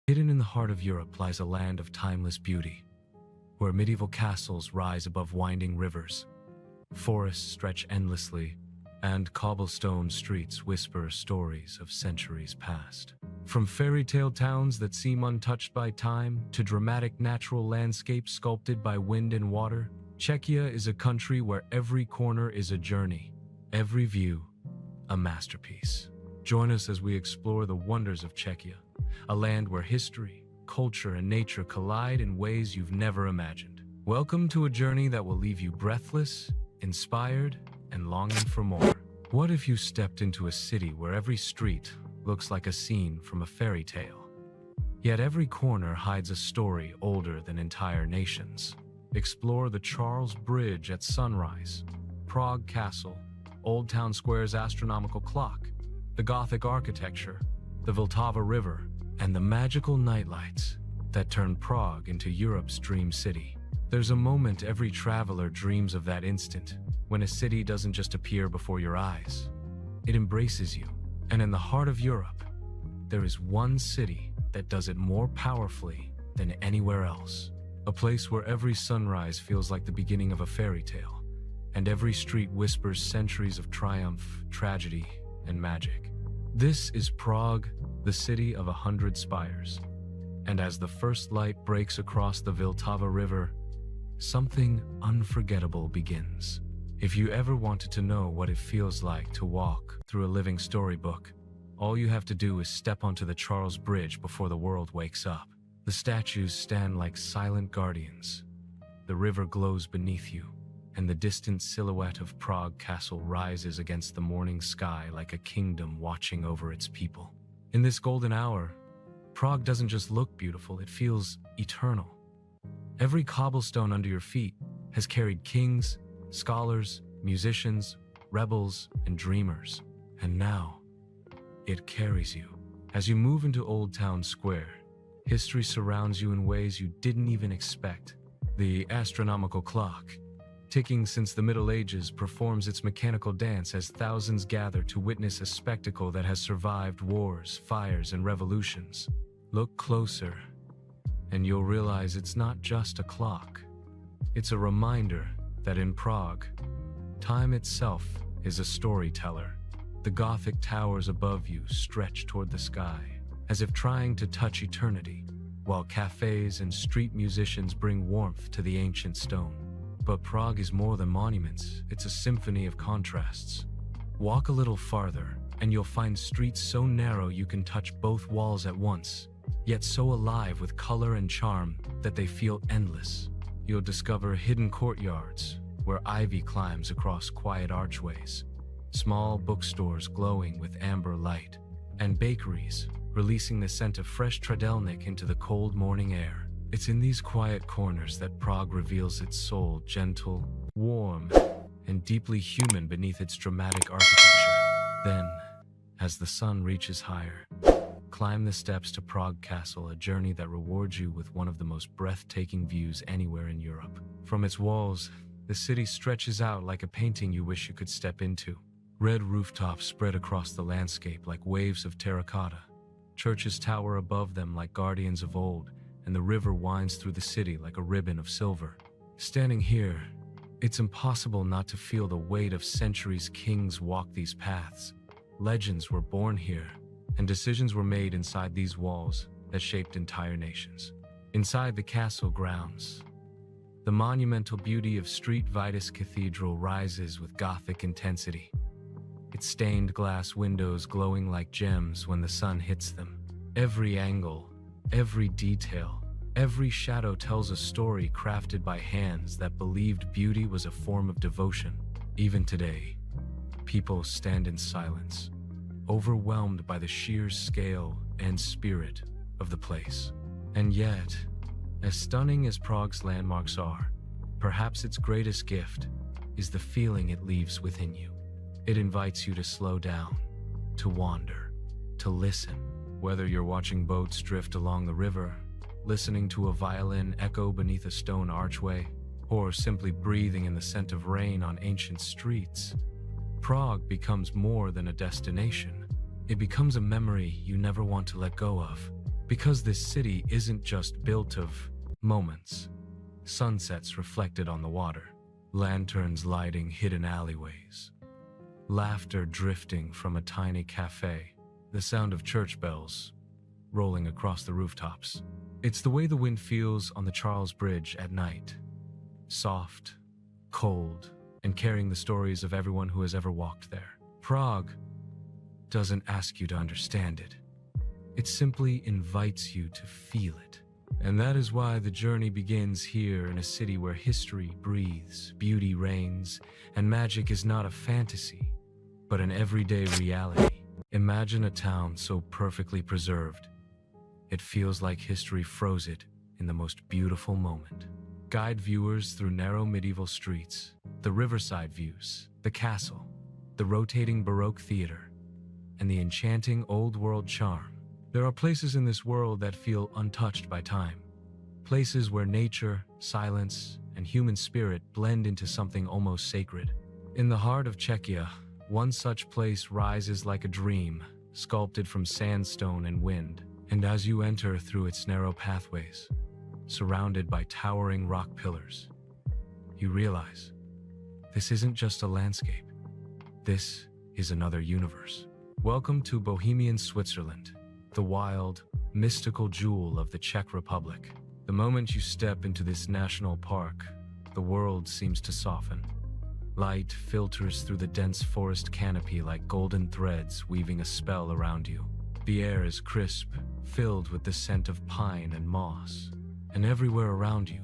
Hidden in the heart of Europe lies a land of timeless beauty, where medieval castles rise above winding rivers, forests stretch endlessly, and cobblestone streets whisper stories of centuries past. From fairy tale towns that seem untouched by time to dramatic natural landscapes sculpted by wind and water, Czechia is a country where every corner is a journey, every view a masterpiece. Join us as we explore the wonders of Czechia, a land where history, culture, and nature collide in ways you've never imagined. Welcome to a journey that will leave you breathless, inspired, and longing for more. What if you stepped into a city where every street looks like a scene from a fairy tale, yet every corner hides a story older than entire nations? Explore the Charles Bridge at sunrise, Prague Castle, Old Town Square's astronomical clock, the Gothic architecture, the Vltava River, and the magical nightlights that turn Prague into Europe's dream city. There's a moment every traveler dreams of, that instant when a city doesn't just appear before your eyes, it embraces you. And in the heart of Europe, there is one city that does it more powerfully than anywhere else. A place where every sunrise feels like the beginning of a fairy tale, and every street whispers centuries of triumph, tragedy, and magic. This is Prague, the city of 100 spires. And as the first light breaks across the Vltava River, something unforgettable begins. If you ever wanted to know what it feels like to walk through a living storybook, all you have to do is step onto the Charles Bridge before the world wakes up. The statues stand like silent guardians. The river glows beneath you, and the distant silhouette of Prague Castle rises against the morning sky like a kingdom watching over its people. In this golden hour, Prague doesn't just look beautiful, it feels eternal. Every cobblestone under your feet has carried kings, scholars, musicians, rebels, and dreamers. And now, it carries you. As you move into Old Town Square, history surrounds you in ways you didn't even expect. The astronomical clock, ticking since the Middle Ages, performs its mechanical dance as thousands gather to witness a spectacle that has survived wars, fires, and revolutions. Look closer, and you'll realize it's not just a clock. It's a reminder that in Prague, time itself is a storyteller. The Gothic towers above you stretch toward the sky, as if trying to touch eternity, while cafes and street musicians bring warmth to the ancient stone. But Prague is more than monuments, it's a symphony of contrasts. Walk a little farther, and you'll find streets so narrow you can touch both walls at once, yet so alive with color and charm that they feel endless. You'll discover hidden courtyards where ivy climbs across quiet archways, small bookstores glowing with amber light, and bakeries releasing the scent of fresh tradelnik into the cold morning air. It's in these quiet corners that Prague reveals its soul, gentle, warm, and deeply human beneath its dramatic architecture. Then, as the sun reaches higher, climb the steps to Prague Castle, a journey that rewards you with one of the most breathtaking views anywhere in Europe. From its walls, the city stretches out like a painting you wish you could step into. Red rooftops spread across the landscape like waves of terracotta. Churches tower above them like guardians of old, and the river winds through the city like a ribbon of silver. Standing here, it's impossible not to feel the weight of centuries. Kings walked these paths. Legends were born here, and decisions were made inside these walls that shaped entire nations. Inside the castle grounds, the monumental beauty of St. Vitus Cathedral rises with Gothic intensity, its stained glass windows glowing like gems when the sun hits them. Every angle, every detail, every shadow tells a story crafted by hands that believed beauty was a form of devotion. Even today, people stand in silence, overwhelmed by the sheer scale and spirit of the place. And yet, as stunning as Prague's landmarks are, perhaps its greatest gift is the feeling it leaves within you. It invites you to slow down, to wander, to listen. Whether you're watching boats drift along the river, listening to a violin echo beneath a stone archway, or simply breathing in the scent of rain on ancient streets, Prague becomes more than a destination. It becomes a memory you never want to let go of. Because this city isn't just built of moments, sunsets reflected on the water, lanterns lighting hidden alleyways, laughter drifting from a tiny cafe, the sound of church bells rolling across the rooftops. It's the way the wind feels on the Charles Bridge at night, soft, cold, and carrying the stories of everyone who has ever walked there. Prague doesn't ask you to understand it. It simply invites you to feel it. And that is why the journey begins here in a city where history breathes, beauty reigns, and magic is not a fantasy, but an everyday reality. Imagine a town so perfectly preserved, it feels like history froze it in the most beautiful moment. Guide viewers through narrow medieval streets, the riverside views, the castle, the rotating Baroque theater, and the enchanting old-world charm. There are places in this world that feel untouched by time. Places where nature, silence, and human spirit blend into something almost sacred. In the heart of Czechia, one such place rises like a dream, sculpted from sandstone and wind. And as you enter through its narrow pathways, surrounded by towering rock pillars, you realize this isn't just a landscape. This is another universe. Welcome to Bohemian Switzerland, the wild, mystical jewel of the Czech Republic. The moment you step into this national park, the world seems to soften. Light filters through the dense forest canopy like golden threads weaving a spell around you. The air is crisp, filled with the scent of pine and moss. And everywhere around you,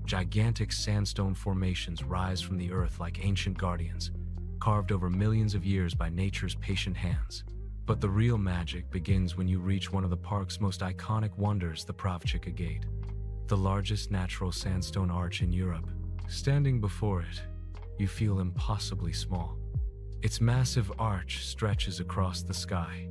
gigantic sandstone formations rise from the earth like ancient guardians, carved over millions of years by nature's patient hands. But the real magic begins when you reach one of the park's most iconic wonders, the Pravchika Gate, the largest natural sandstone arch in Europe. Standing before it, you feel impossibly small. Its massive arch stretches across the sky,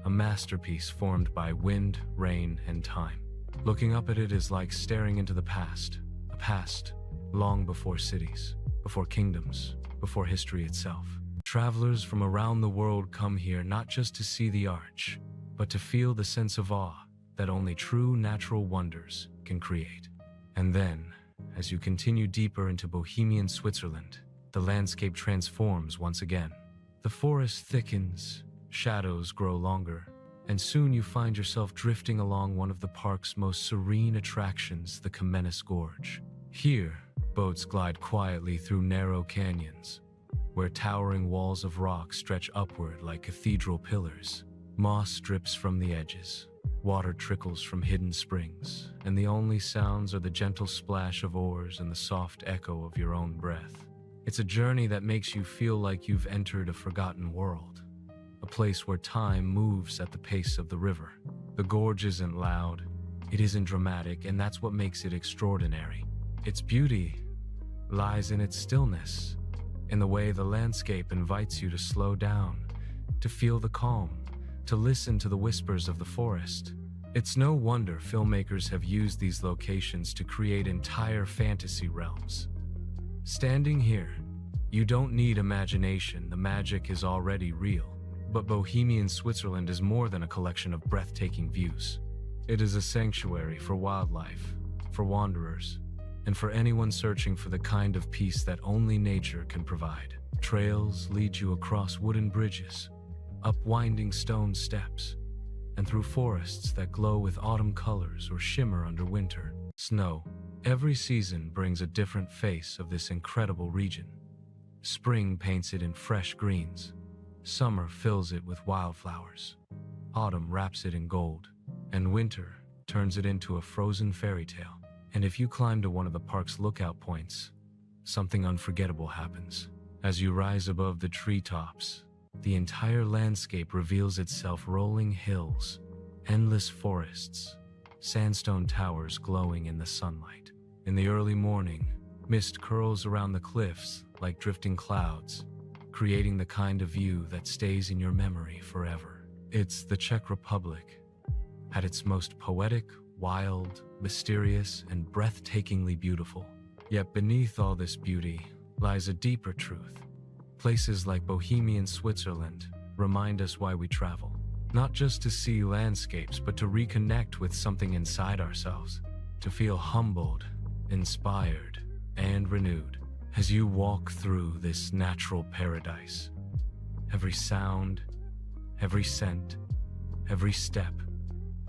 a masterpiece formed by wind, rain, and time. Looking up at it is like staring into the past, a past long before cities, before kingdoms, before history itself. Travelers from around the world come here not just to see the arch, but to feel the sense of awe that only true natural wonders can create. And then, as you continue deeper into Bohemian Switzerland, the landscape transforms once again. The forest thickens, shadows grow longer, and soon you find yourself drifting along one of the park's most serene attractions, the Kamenis Gorge. Here, boats glide quietly through narrow canyons, where towering walls of rock stretch upward like cathedral pillars. Moss drips from the edges, water trickles from hidden springs, and the only sounds are the gentle splash of oars and the soft echo of your own breath. It's a journey that makes you feel like you've entered a forgotten world, a place where time moves at the pace of the river. The gorge isn't loud, it isn't dramatic, and that's what makes it extraordinary. Its beauty lies in its stillness, in the way the landscape invites you to slow down, to feel the calm, to listen to the whispers of the forest. It's no wonder filmmakers have used these locations to create entire fantasy realms. Standing here, you don't need imagination, the magic is already real. But Bohemian Switzerland is more than a collection of breathtaking views. It is a sanctuary for wildlife, for wanderers, and for anyone searching for the kind of peace that only nature can provide. Trails lead you across wooden bridges, up winding stone steps, and through forests that glow with autumn colors or shimmer under winter snow. Every season brings a different face of this incredible region. Spring paints it in fresh greens. Summer fills it with wildflowers. Autumn wraps it in gold, and winter turns it into a frozen fairy tale. And if you climb to one of the park's lookout points, something unforgettable happens. As you rise above the treetops, the entire landscape reveals itself: rolling hills, endless forests, sandstone towers glowing in the sunlight. In the early morning, mist curls around the cliffs like drifting clouds, creating the kind of view that stays in your memory forever. It's the Czech Republic, at its most poetic, wild, mysterious, and breathtakingly beautiful. Yet beneath all this beauty lies a deeper truth. Places like Bohemian Switzerland remind us why we travel. Not just to see landscapes, but to reconnect with something inside ourselves, to feel humbled, inspired, and renewed as you walk through this natural paradise. Every sound, every scent, every step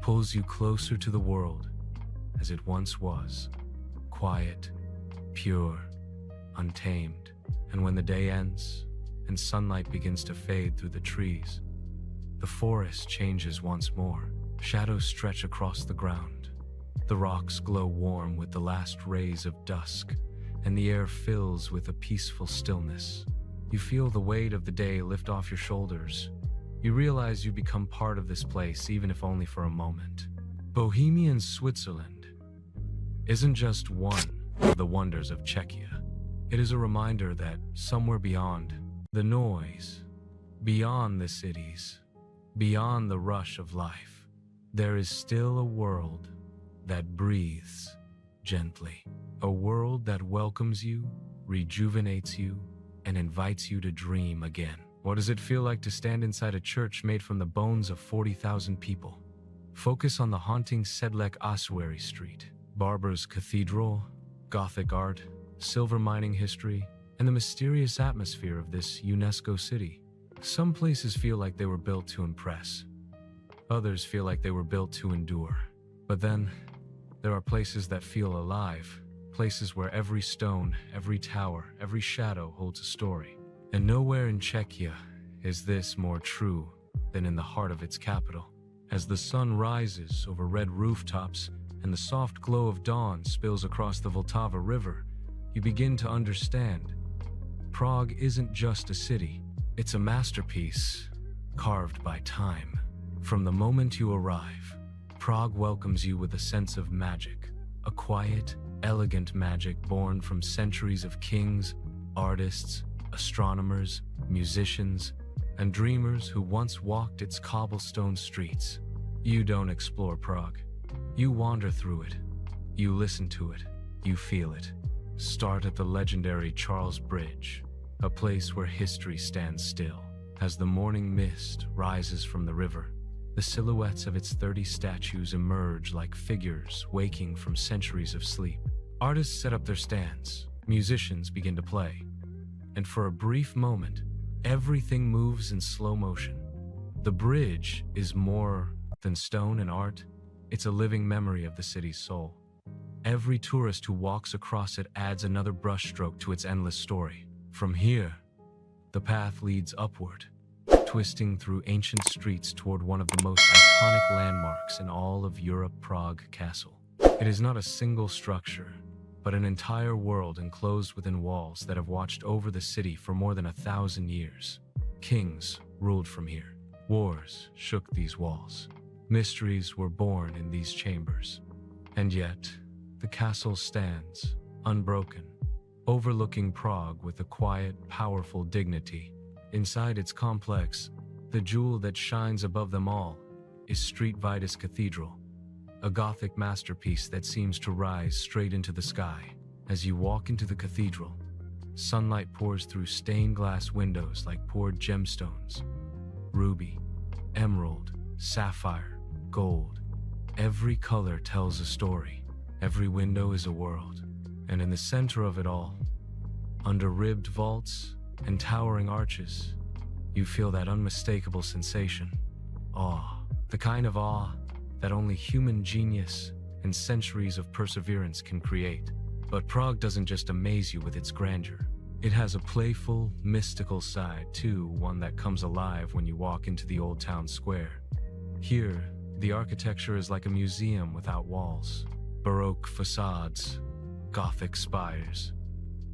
pulls you closer to the world as it once was, quiet, pure, untamed. And when the day ends and sunlight begins to fade through the trees, the forest changes once more. Shadows stretch across the ground. The rocks glow warm with the last rays of dusk, and the air fills with a peaceful stillness. You feel the weight of the day lift off your shoulders. You realize you become part of this place, even if only for a moment. Bohemian Switzerland isn't just one of the wonders of Czechia. It is a reminder that somewhere beyond the noise, beyond the cities, beyond the rush of life, there is still a world that breathes gently. A world that welcomes you, rejuvenates you, and invites you to dream again. What does it feel like to stand inside a church made from the bones of 40,000 people? Focus on the haunting Sedlec ossuary street, Barber's Cathedral, Gothic art, silver mining history, and the mysterious atmosphere of this UNESCO city. Some places feel like they were built to impress. Others feel like they were built to endure. But then, there are places that feel alive, places where every stone, every tower, every shadow holds a story. And nowhere in Czechia is this more true than in the heart of its capital. As the sun rises over red rooftops and the soft glow of dawn spills across the Vltava River, you begin to understand. Prague isn't just a city, it's a masterpiece carved by time. From the moment you arrive, Prague welcomes you with a sense of magic, a quiet, elegant magic born from centuries of kings, artists, astronomers, musicians, and dreamers who once walked its cobblestone streets. You don't explore Prague. You wander through it. You listen to it. You feel it. Start at the legendary Charles Bridge, a place where history stands still. As the morning mist rises from the river, the silhouettes of its 30 statues emerge like figures waking from centuries of sleep. Artists set up their stands, musicians begin to play, and for a brief moment, everything moves in slow motion. The bridge is more than stone and art, it's a living memory of the city's soul. Every tourist who walks across it adds another brushstroke to its endless story. From here, the path leads upward, twisting through ancient streets toward one of the most iconic landmarks in all of Europe, Prague Castle. It is not a single structure, but an entire world enclosed within walls that have watched over the city for more than 1,000 years. Kings ruled from here. Wars shook these walls. Mysteries were born in these chambers. And yet, the castle stands, unbroken, overlooking Prague with a quiet, powerful dignity. Inside its complex, the jewel that shines above them all is St. Vitus Cathedral, a Gothic masterpiece that seems to rise straight into the sky. As you walk into the cathedral, sunlight pours through stained glass windows like poured gemstones. Ruby, emerald, sapphire, gold. Every color tells a story. Every window is a world. And in the center of it all, under ribbed vaults and towering arches, you feel that unmistakable sensation. Awe. The kind of awe that only human genius and centuries of perseverance can create. But Prague doesn't just amaze you with its grandeur. It has a playful, mystical side too, one that comes alive when you walk into the old town square. Here, the architecture is like a museum without walls. Baroque facades, Gothic spires,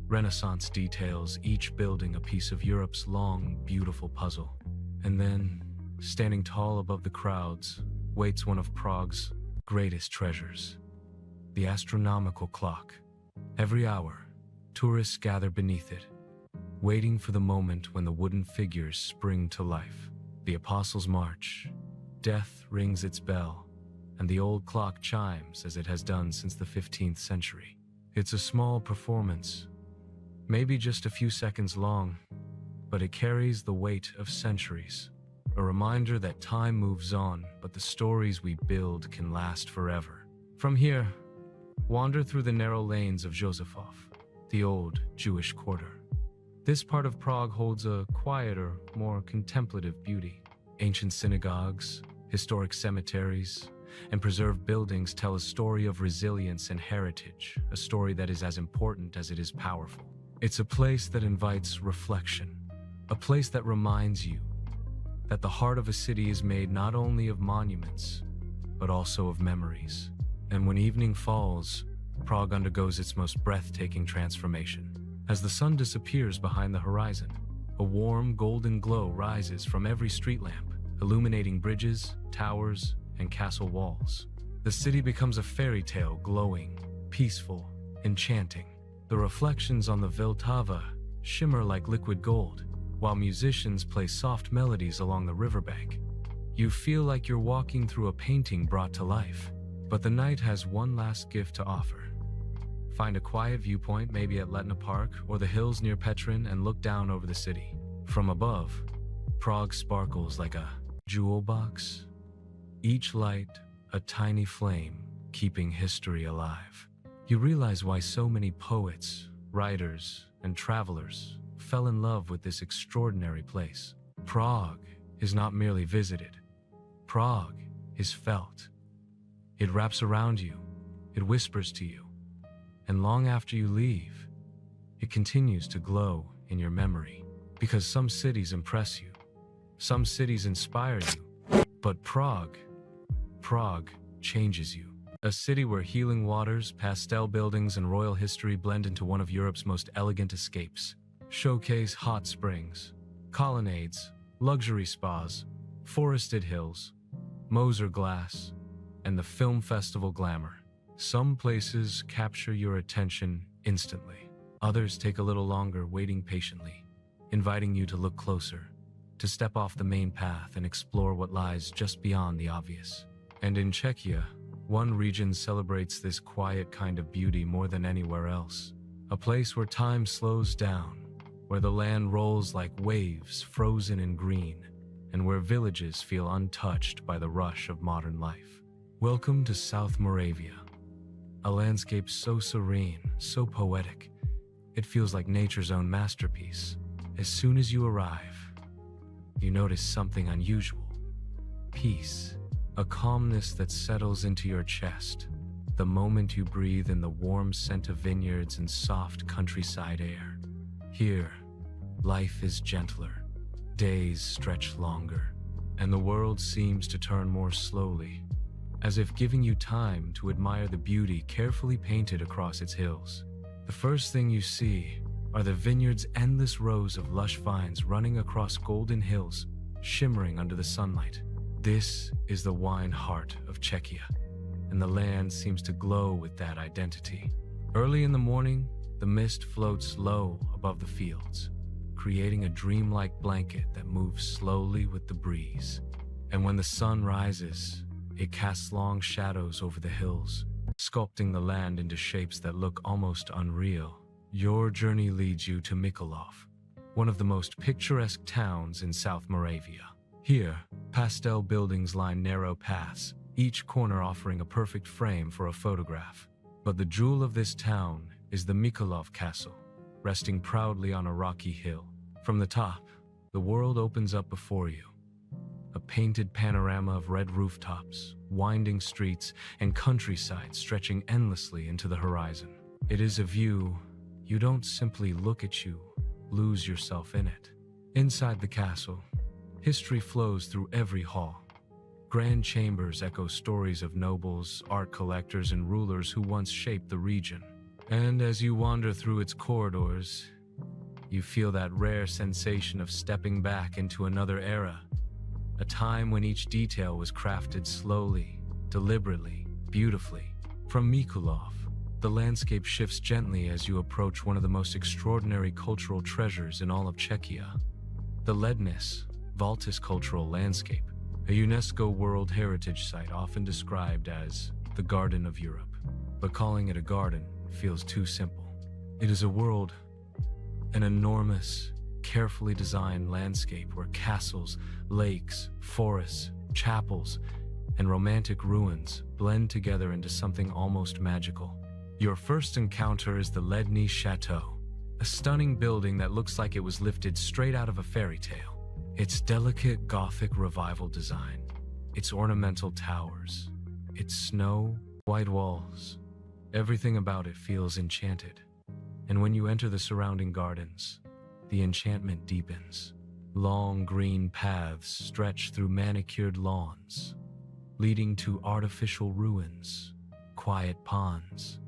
Renaissance details, each building a piece of Europe's long, beautiful puzzle. And then, standing tall above the crowds, waits one of Prague's greatest treasures, the astronomical clock. Every hour, tourists gather beneath it, waiting for the moment when the wooden figures spring to life. The Apostles' March, death rings its bell, and the old clock chimes as it has done since the 15th century. It's a small performance, maybe just a few seconds long, but it carries the weight of centuries. a reminder that time moves on, but the stories we build can last forever. From here, wander through the narrow lanes of Josefov, the old Jewish quarter. This part of Prague holds a quieter, more contemplative beauty. Ancient synagogues, historic cemeteries, and preserved buildings tell a story of resilience and heritage, a story that is as important as it is powerful. It's a place that invites reflection, a place that reminds you that the heart of a city is made not only of monuments, but also of memories. And when evening falls, Prague undergoes its most breathtaking transformation. As the sun disappears behind the horizon, a warm golden glow rises from every street lamp, illuminating bridges, towers, and castle walls. The city becomes a fairy tale, glowing, peaceful, enchanting. The reflections on the Vltava shimmer like liquid gold, while musicians play soft melodies along the riverbank. You feel like you're walking through a painting brought to life. But the night has one last gift to offer. Find a quiet viewpoint, maybe at Letna Park or the hills near Petrin, and look down over the city. From above, Prague sparkles like a jewel box, each light a tiny flame keeping history alive. You realize why so many poets, writers, and travelers fell in love with this extraordinary place. Prague is not merely visited. Prague is felt. It wraps around you, it whispers to you, and long after you leave, it continues to glow in your memory. Because some cities impress you, some cities inspire you, but Prague changes you. A city where healing waters, pastel buildings, and royal history blend into one of Europe's most elegant escapes. Showcase hot springs, colonnades, luxury spas, forested hills, Moser glass, and the film festival glamour. Some places capture your attention instantly. Others take a little longer, waiting patiently, inviting you to look closer, to step off the main path and explore what lies just beyond the obvious. And in Czechia, one region celebrates this quiet kind of beauty more than anywhere else. A place where time slows down, where the land rolls like waves frozen in green, and where villages feel untouched by the rush of modern life. Welcome to South Moravia, a landscape so serene, so poetic, it feels like nature's own masterpiece. As soon as you arrive, you notice something unusual. Peace, a calmness that settles into your chest the moment you breathe in the warm scent of vineyards and soft countryside air. Here, life is gentler, days stretch longer, and the world seems to turn more slowly, as if giving you time to admire the beauty carefully painted across its hills. The first thing you see are the vineyard's endless rows of lush vines running across golden hills, shimmering under the sunlight. This is the wine heart of Czechia, and the land seems to glow with that identity. Early in the morning, the mist floats low above the fields, creating a dreamlike blanket that moves slowly with the breeze. And when the sun rises, it casts long shadows over the hills, sculpting the land into shapes that look almost unreal. Your journey leads you to Mikulov, one of the most picturesque towns in South Moravia. Here, pastel buildings line narrow paths, each corner offering a perfect frame for a photograph. But the jewel of this town is the Mikulov Castle, resting proudly on a rocky hill. From the top, the world opens up before you. A painted panorama of red rooftops, winding streets, and countryside stretching endlessly into the horizon. It is a view you don't simply look at, you lose yourself in it. Inside the castle, history flows through every hall. Grand chambers echo stories of nobles, art collectors, and rulers who once shaped the region. And as you wander through its corridors, you feel that rare sensation of stepping back into another era, a time when each detail was crafted slowly, deliberately, beautifully. From Mikulov, the landscape shifts gently as you approach one of the most extraordinary cultural treasures in all of Czechia, the Lednice Valtis cultural landscape, a UNESCO World Heritage Site often described as the Garden of Europe. But calling it a garden feels too simple. It is a world, an enormous carefully designed landscape where castles, lakes, forests, chapels, and romantic ruins blend together into something almost magical. Your first encounter is the Lední Chateau, a stunning building that looks like it was lifted straight out of a fairy tale. Its delicate Gothic revival design, its ornamental towers, its snow-white walls, everything about it feels enchanted. And when you enter the surrounding gardens, the enchantment deepens. Long green paths stretch through manicured lawns, leading to artificial ruins, quiet ponds,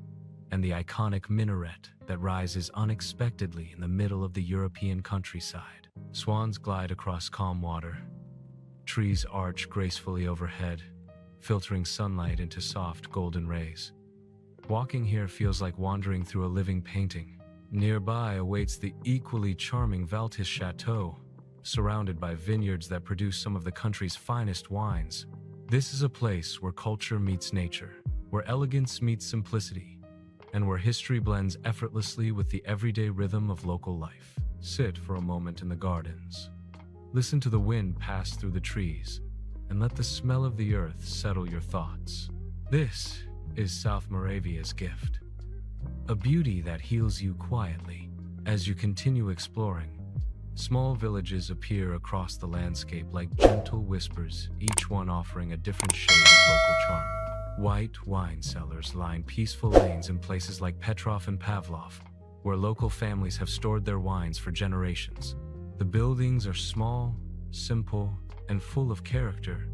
and the iconic minaret that rises unexpectedly in the middle of the European countryside. Swans glide across calm water. Trees arch gracefully overhead, filtering sunlight into soft golden rays. Walking here feels like wandering through a living painting. Nearby awaits the equally charming Valtis Chateau, surrounded by vineyards that produce some of the country's finest wines. This is a place where culture meets nature, where elegance meets simplicity, and where history blends effortlessly with the everyday rhythm of local life. Sit for a moment in the gardens. Listen to the wind pass through the trees, and let the smell of the earth settle your thoughts. This is South Moravia's gift, a beauty that heals you quietly. As you continue exploring, small villages appear across the landscape like gentle whispers, each one offering a different shade of local charm. White wine cellars line peaceful lanes in places like Petrov and Pavlov, where local families have stored their wines for generations. The buildings are small, simple, and full of character,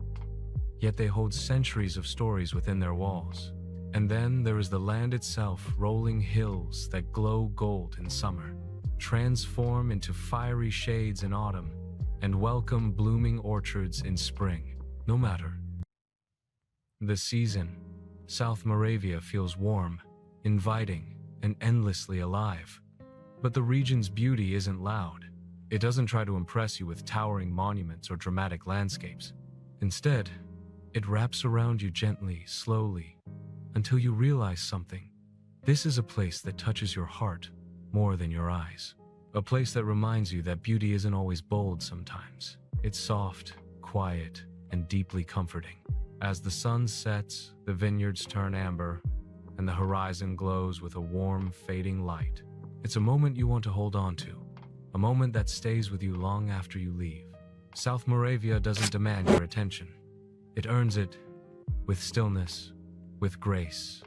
yet they hold centuries of stories within their walls. And then there is the land itself, rolling hills that glow gold in summer, transform into fiery shades in autumn, and welcome blooming orchards in spring. No matter the season, South Moravia feels warm, inviting, and endlessly alive. But the region's beauty isn't loud. It doesn't try to impress you with towering monuments or dramatic landscapes. Instead, it wraps around you gently, slowly, until you realize something. This is a place that touches your heart more than your eyes. A place that reminds you that beauty isn't always bold sometimes. It's soft, quiet, and deeply comforting. As the sun sets, the vineyards turn amber, and the horizon glows with a warm, fading light. It's a moment you want to hold on to, a moment that stays with you long after you leave. South Moravia doesn't demand your attention. It earns it with stillness, with grace,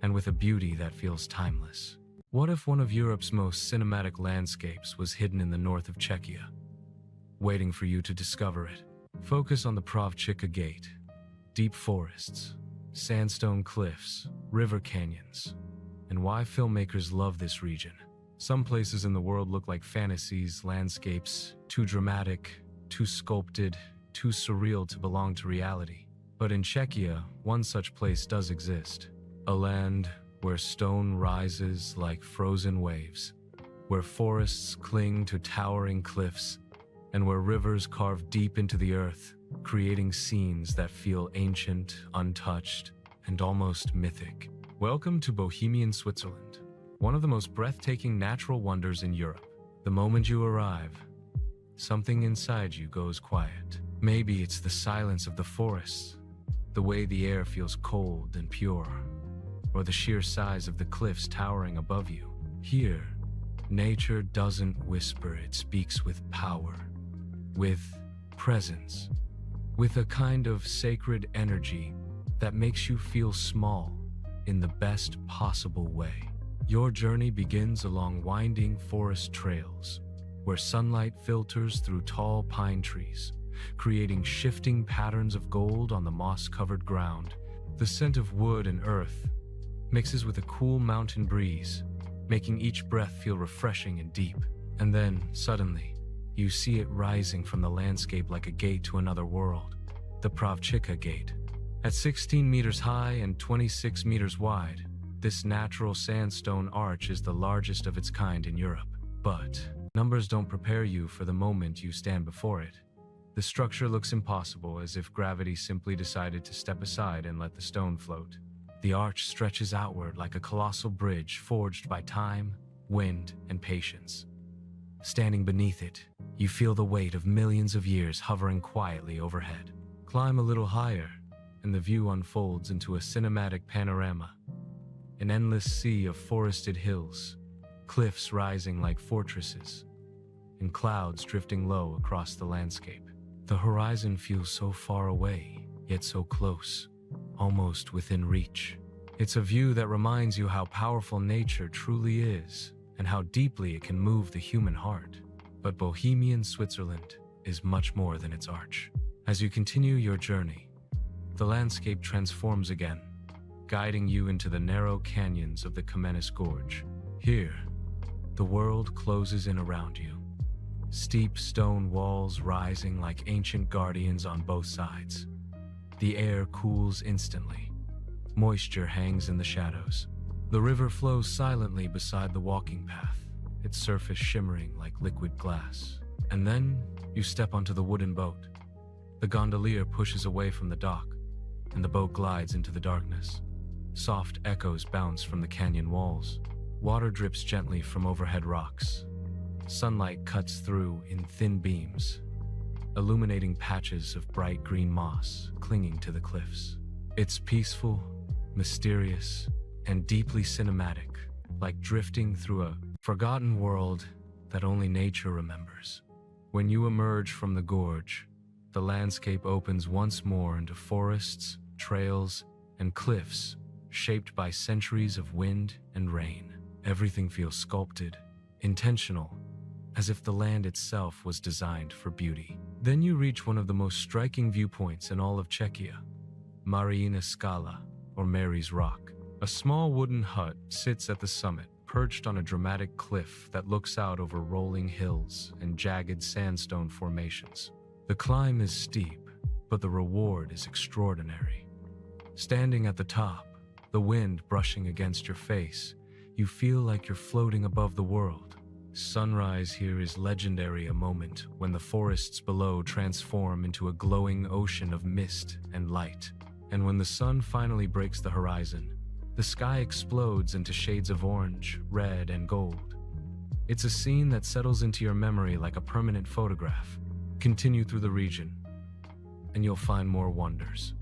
and with a beauty that feels timeless. What if one of Europe's most cinematic landscapes was hidden in the north of Czechia, waiting for you to discover it? Focus on the Pravčica Gate. Deep forests, sandstone cliffs, river canyons, and why filmmakers love this region. Some places in the world look like fantasies, landscapes, too dramatic, too sculpted, too surreal to belong to reality. But in Czechia, one such place does exist. A land where stone rises like frozen waves, where forests cling to towering cliffs, and where rivers carve deep into the earth, creating scenes that feel ancient, untouched, and almost mythic. Welcome to Bohemian Switzerland, one of the most breathtaking natural wonders in Europe. The moment you arrive, something inside you goes quiet. Maybe it's the silence of the forests, the way the air feels cold and pure, or the sheer size of the cliffs towering above you. Here, nature doesn't whisper, it speaks with power, with presence, with a kind of sacred energy that makes you feel small in the best possible way. Your journey begins along winding forest trails, where sunlight filters through tall pine trees, creating shifting patterns of gold on the moss-covered ground. The scent of wood and earth mixes with a cool mountain breeze, making each breath feel refreshing and deep. And then, suddenly, you see it rising from the landscape like a gate to another world, the Pravčica Gate. At 16 meters high and 26 meters wide, this natural sandstone arch is the largest of its kind in Europe. But numbers don't prepare you for the moment you stand before it. The structure looks impossible, as if gravity simply decided to step aside and let the stone float. The arch stretches outward like a colossal bridge forged by time, wind, and patience. Standing beneath it, you feel the weight of millions of years hovering quietly overhead. Climb a little higher, and the view unfolds into a cinematic panorama. An endless sea of forested hills, cliffs rising like fortresses, and clouds drifting low across the landscape. The horizon feels so far away, yet so close, almost within reach. It's a view that reminds you how powerful nature truly is, and how deeply it can move the human heart. But Bohemian Switzerland is much more than its arch. As you continue your journey, the landscape transforms again, guiding you into the narrow canyons of the Kamenis Gorge. Here, the world closes in around you. Steep stone walls rising like ancient guardians on both sides. The air cools instantly. Moisture hangs in the shadows. The river flows silently beside the walking path, its surface shimmering like liquid glass. And then you step onto the wooden boat. The gondolier pushes away from the dock, and the boat glides into the darkness. Soft echoes bounce from the canyon walls. Water drips gently from overhead rocks. Sunlight cuts through in thin beams, illuminating patches of bright green moss clinging to the cliffs. It's peaceful, mysterious, and deeply cinematic, like drifting through a forgotten world that only nature remembers. When you emerge from the gorge, the landscape opens once more into forests, trails, and cliffs shaped by centuries of wind and rain. Everything feels sculpted, intentional, as if the land itself was designed for beauty. Then you reach one of the most striking viewpoints in all of Czechia, Mariina Skala, or Mary's Rock. A small wooden hut sits at the summit, perched on a dramatic cliff that looks out over rolling hills and jagged sandstone formations. The climb is steep, but the reward is extraordinary. Standing at the top, the wind brushing against your face, you feel like you're floating above the world. Sunrise here is legendary, a moment when the forests below transform into a glowing ocean of mist and light. And when the sun finally breaks the horizon, the sky explodes into shades of orange, red, and gold. It's a scene that settles into your memory like a permanent photograph. Continue through the region, and you'll find more wonders.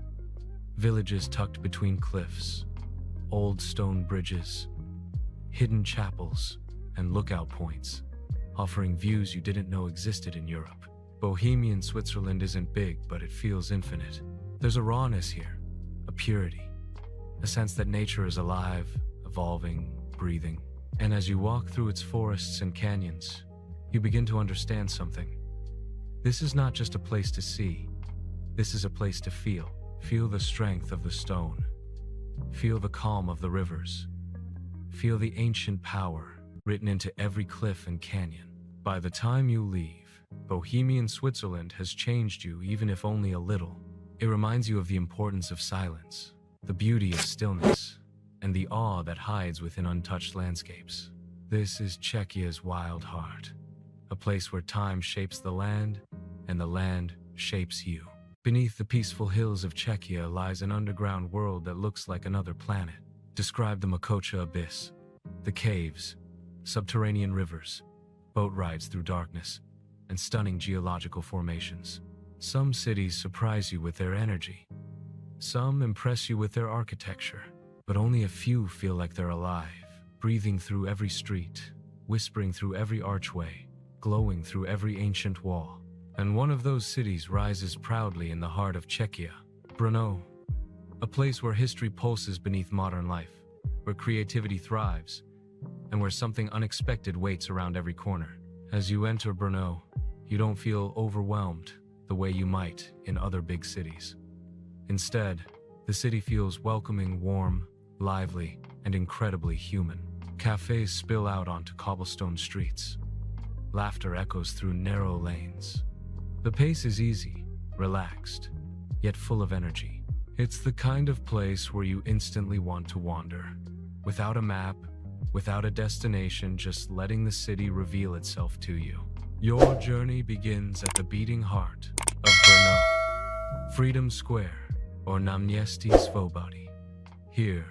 Villages tucked between cliffs, old stone bridges, hidden chapels, and lookout points, offering views you didn't know existed in Europe. Bohemian Switzerland isn't big, but it feels infinite. There's a rawness here, a purity, a sense that nature is alive, evolving, breathing. And as you walk through its forests and canyons, you begin to understand something. This is not just a place to see, this is a place to feel. Feel the strength of the stone. Feel the calm of the rivers. Feel the ancient power written into every cliff and canyon. By the time you leave, Bohemian Switzerland has changed you, even if only a little. It reminds you of the importance of silence, the beauty of stillness, and the awe that hides within untouched landscapes. This is Czechia's wild heart, a place where time shapes the land, and the land shapes you. Beneath the peaceful hills of Czechia lies an underground world that looks like another planet. Describe the Makocha abyss, the caves, subterranean rivers, boat rides through darkness, and stunning geological formations. Some cities surprise you with their energy. Some impress you with their architecture, but only a few feel like they're alive, breathing through every street, whispering through every archway, glowing through every ancient wall. And one of those cities rises proudly in the heart of Czechia, Brno, a place where history pulses beneath modern life, where creativity thrives, and where something unexpected waits around every corner. As you enter Brno, you don't feel overwhelmed the way you might in other big cities. Instead, the city feels welcoming, warm, lively, and incredibly human. Cafes spill out onto cobblestone streets. Laughter echoes through narrow lanes. The pace is easy, relaxed, yet full of energy. It's the kind of place where you instantly want to wander, without a map, without a destination, just letting the city reveal itself to you. Your journey begins at the beating heart of Brno, Freedom Square, or Náměstí Svobody. Here,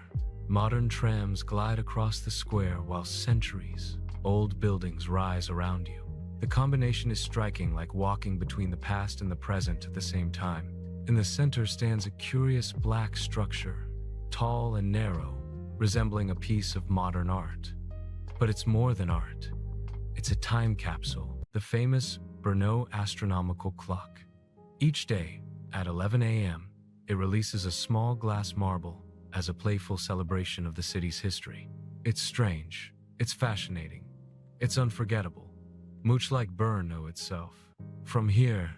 modern trams glide across the square while centuries-old buildings rise around you. The combination is striking, like walking between the past and the present at the same time. In the center stands a curious black structure, tall and narrow, resembling a piece of modern art. But it's more than art. It's a time capsule, the famous Brno astronomical clock. Each day, at 11 a.m., it releases a small glass marble as a playful celebration of the city's history. It's strange, it's fascinating, it's unforgettable, much like Brno itself. From here,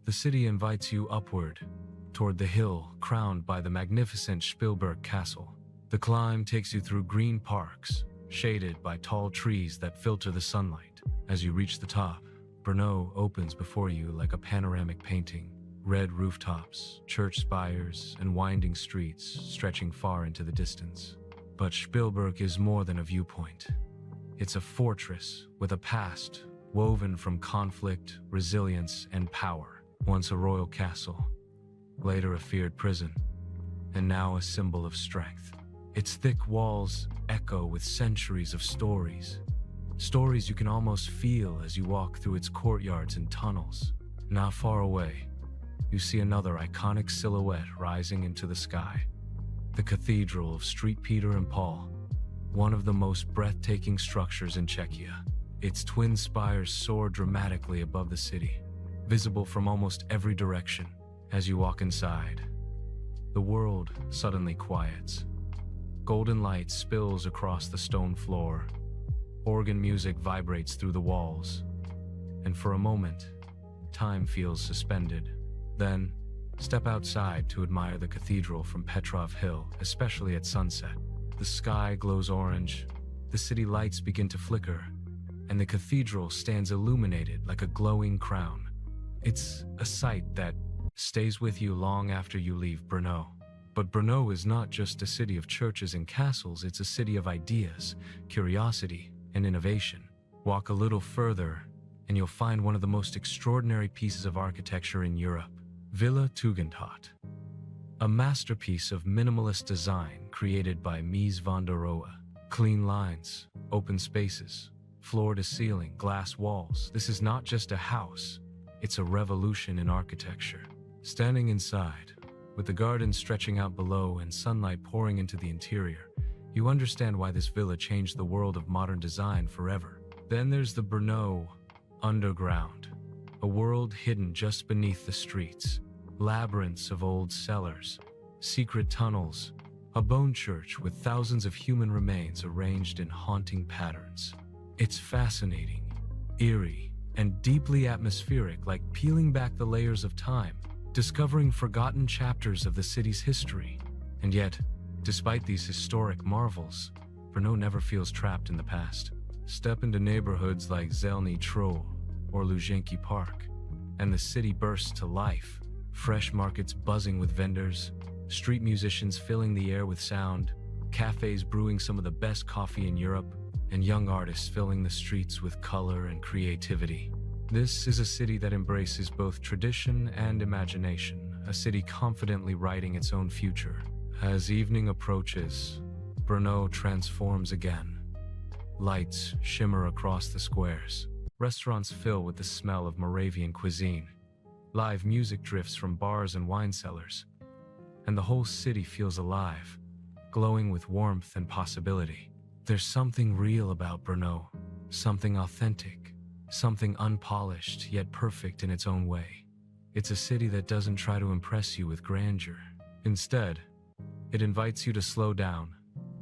the city invites you upward, toward the hill crowned by the magnificent Spielberg Castle. The climb takes you through green parks, shaded by tall trees that filter the sunlight. As you reach the top, Brno opens before you like a panoramic painting. Red rooftops, church spires, and winding streets stretching far into the distance. But Spielberg is more than a viewpoint. It's a fortress with a past woven from conflict, resilience, and power. Once a royal castle, later a feared prison, and now a symbol of strength. Its thick walls echo with centuries of stories. Stories you can almost feel as you walk through its courtyards and tunnels. Not far away, you see another iconic silhouette rising into the sky. The Cathedral of St. Peter and Paul, one of the most breathtaking structures in Czechia. Its twin spires soar dramatically above the city, visible from almost every direction. As you walk inside, the world suddenly quiets. Golden light spills across the stone floor. Organ music vibrates through the walls. And for a moment, time feels suspended. Then, step outside to admire the cathedral from Petrov Hill, especially at sunset. The sky glows orange, the city lights begin to flicker, and the cathedral stands illuminated like a glowing crown. It's a sight that stays with you long after you leave Brno. But Brno is not just a city of churches and castles, it's a city of ideas, curiosity, and innovation. Walk a little further, and you'll find one of the most extraordinary pieces of architecture in Europe, Villa Tugendhat, a masterpiece of minimalist design created by Mies van der Rohe. Clean lines, open spaces, floor-to-ceiling, glass walls. This is not just a house, it's a revolution in architecture. Standing inside, with the garden stretching out below and sunlight pouring into the interior, you understand why this villa changed the world of modern design forever. Then there's the Brno underground, a world hidden just beneath the streets. Labyrinths of old cellars, secret tunnels, a bone church with thousands of human remains arranged in haunting patterns. It's fascinating, eerie, and deeply atmospheric, like peeling back the layers of time, discovering forgotten chapters of the city's history. And yet, despite these historic marvels, Brno never feels trapped in the past. Step into neighborhoods like Zelny Troll or Luzhenki Park, and the city bursts to life. Fresh markets buzzing with vendors, street musicians filling the air with sound, cafes brewing some of the best coffee in Europe, and young artists filling the streets with color and creativity. This is a city that embraces both tradition and imagination, a city confidently writing its own future. As evening approaches, Brno transforms again. Lights shimmer across the squares. Restaurants fill with the smell of Moravian cuisine. Live music drifts from bars and wine cellars. And the whole city feels alive, glowing with warmth and possibility. There's something real about Brno, something authentic, something unpolished yet perfect in its own way. It's a city that doesn't try to impress you with grandeur. Instead, it invites you to slow down,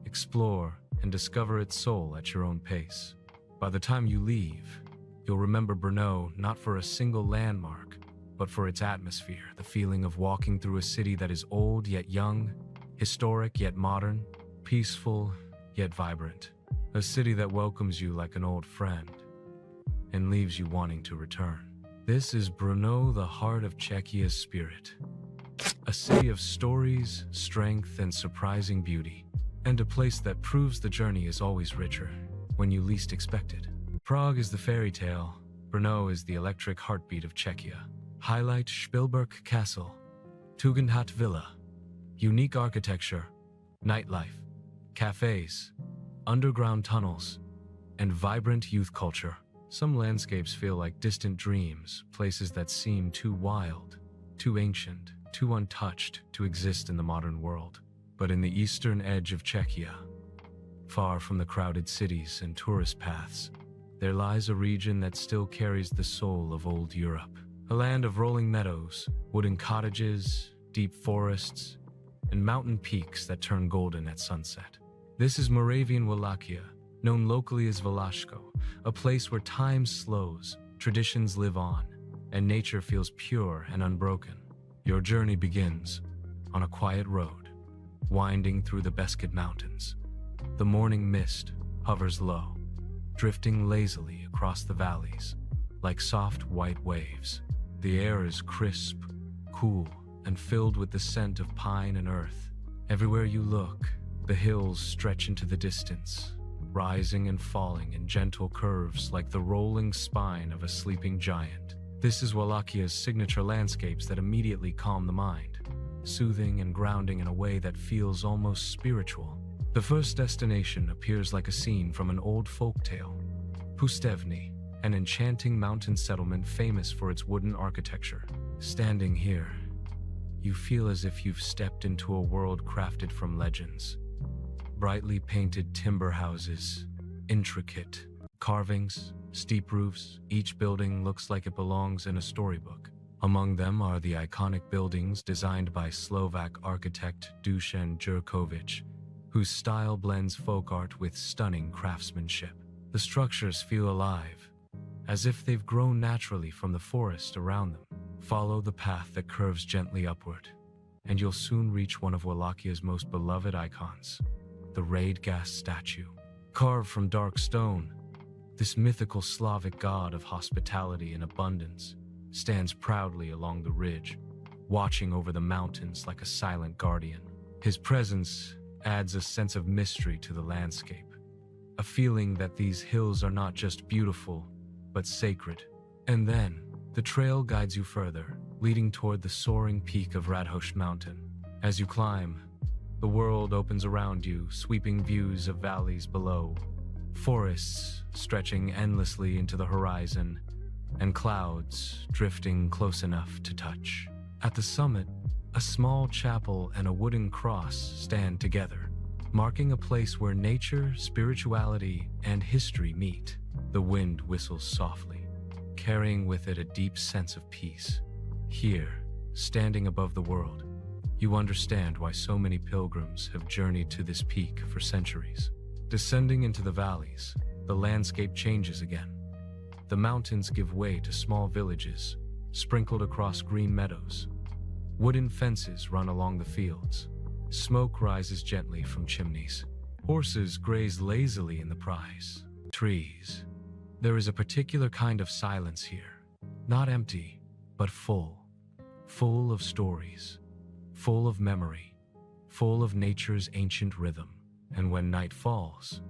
explore, and discover its soul at your own pace. By the time you leave, you'll remember Brno not for a single landmark, but for its atmosphere, the feeling of walking through a city that is old yet young, historic yet modern, peaceful yet vibrant. A city that welcomes you like an old friend and leaves you wanting to return. This is Brno, the heart of Czechia's spirit. A city of stories, strength, and surprising beauty, and a place that proves the journey is always richer when you least expect it. Prague is the fairy tale, Brno is the electric heartbeat of Czechia. Highlight Spielberg Castle, Tugendhat Villa, unique architecture, nightlife, cafes, underground tunnels, and vibrant youth culture. Some landscapes feel like distant dreams, places that seem too wild, too ancient, too untouched to exist in the modern world. But in the eastern edge of Czechia, far from the crowded cities and tourist paths, there lies a region that still carries the soul of old Europe. A land of rolling meadows, wooden cottages, deep forests, and mountain peaks that turn golden at sunset. This is Moravian Wallachia, known locally as Valashko, a place where time slows, traditions live on, and nature feels pure and unbroken. Your journey begins on a quiet road, winding through the Beskid Mountains. The morning mist hovers low, drifting lazily across the valleys like soft white waves. The air is crisp, cool, and filled with the scent of pine and earth. Everywhere you look, the hills stretch into the distance, rising and falling in gentle curves like the rolling spine of a sleeping giant. This is Wallachia's signature landscapes that immediately calm the mind, soothing and grounding in a way that feels almost spiritual. The first destination appears like a scene from an old folktale, Punkevní, an enchanting mountain settlement famous for its wooden architecture. Standing here, you feel as if you've stepped into a world crafted from legends. Brightly painted timber houses, intricate carvings, steep roofs, each building looks like it belongs in a storybook. Among them are the iconic buildings designed by Slovak architect Dušan Jurković, whose style blends folk art with stunning craftsmanship. The structures feel alive, as if they've grown naturally from the forest around them. Follow the path that curves gently upward, and you'll soon reach one of Wallachia's most beloved icons, the Radgast statue. Carved from dark stone, this mythical Slavic god of hospitality and abundance stands proudly along the ridge, watching over the mountains like a silent guardian. His presence adds a sense of mystery to the landscape, a feeling that these hills are not just beautiful, but sacred. And then, the trail guides you further, leading toward the soaring peak of Radhoš Mountain. As you climb, the world opens around you, sweeping views of valleys below, forests stretching endlessly into the horizon, and clouds drifting close enough to touch. At the summit, a small chapel and a wooden cross stand together, marking a place where nature, spirituality, and history meet. The wind whistles softly, carrying with it a deep sense of peace. Here, standing above the world, you understand why so many pilgrims have journeyed to this peak for centuries. Descending into the valleys, the landscape changes again. The mountains give way to small villages, sprinkled across green meadows. Wooden fences run along the fields. Smoke rises gently from chimneys. Horses graze lazily in the prize. Trees. There is a particular kind of silence here, not empty, but full of stories, full of memory, full of nature's ancient rhythm. And when night falls,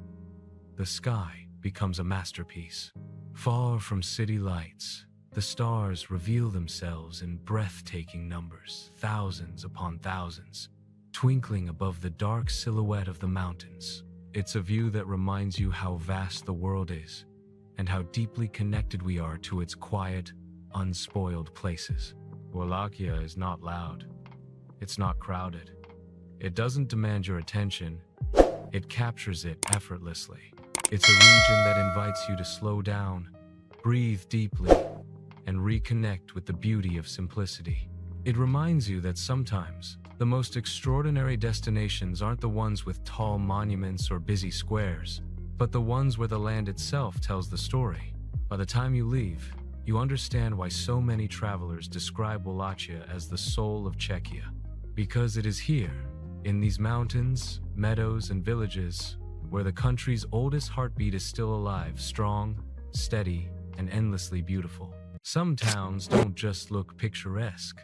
the sky becomes a masterpiece. Far from city lights, the stars reveal themselves in breathtaking numbers, thousands upon thousands, twinkling above the dark silhouette of the mountains. It's a view that reminds you how vast the world is, and how deeply connected we are to its quiet, unspoiled places. Wallachia is not loud. It's not crowded. It doesn't demand your attention. It captures it effortlessly. It's a region that invites you to slow down, breathe deeply, and reconnect with the beauty of simplicity. It reminds you that sometimes the most extraordinary destinations aren't the ones with tall monuments or busy squares, but the ones where the land itself tells the story. By the time you leave, you understand why so many travelers describe Wallachia as the soul of Czechia. Because it is here, in these mountains, meadows, and villages, where the country's oldest heartbeat is still alive, strong, steady, and endlessly beautiful. Some towns don't just look picturesque.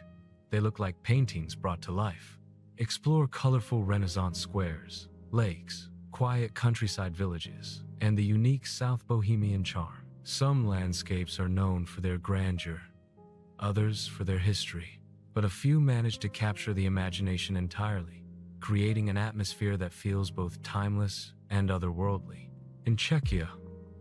They look like paintings brought to life. Explore colorful Renaissance squares, lakes, quiet countryside villages, and the unique South Bohemian charm. Some landscapes are known for their grandeur, others for their history, but a few manage to capture the imagination entirely, creating an atmosphere that feels both timeless and otherworldly. In Czechia,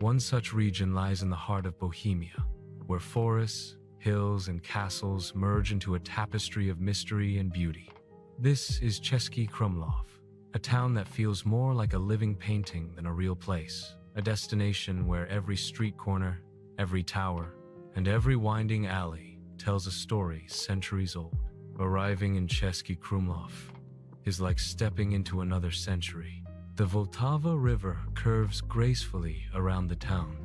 One such region lies in the heart of Bohemia, where forests, hills, and castles merge into a tapestry of mystery and beauty. This is Český Krumlov, a town that feels more like a living painting than a real place, a destination where every street corner, every tower, and every winding alley tells a story centuries old. Arriving in Český Krumlov is like stepping into another century. The Vltava River curves gracefully around the town,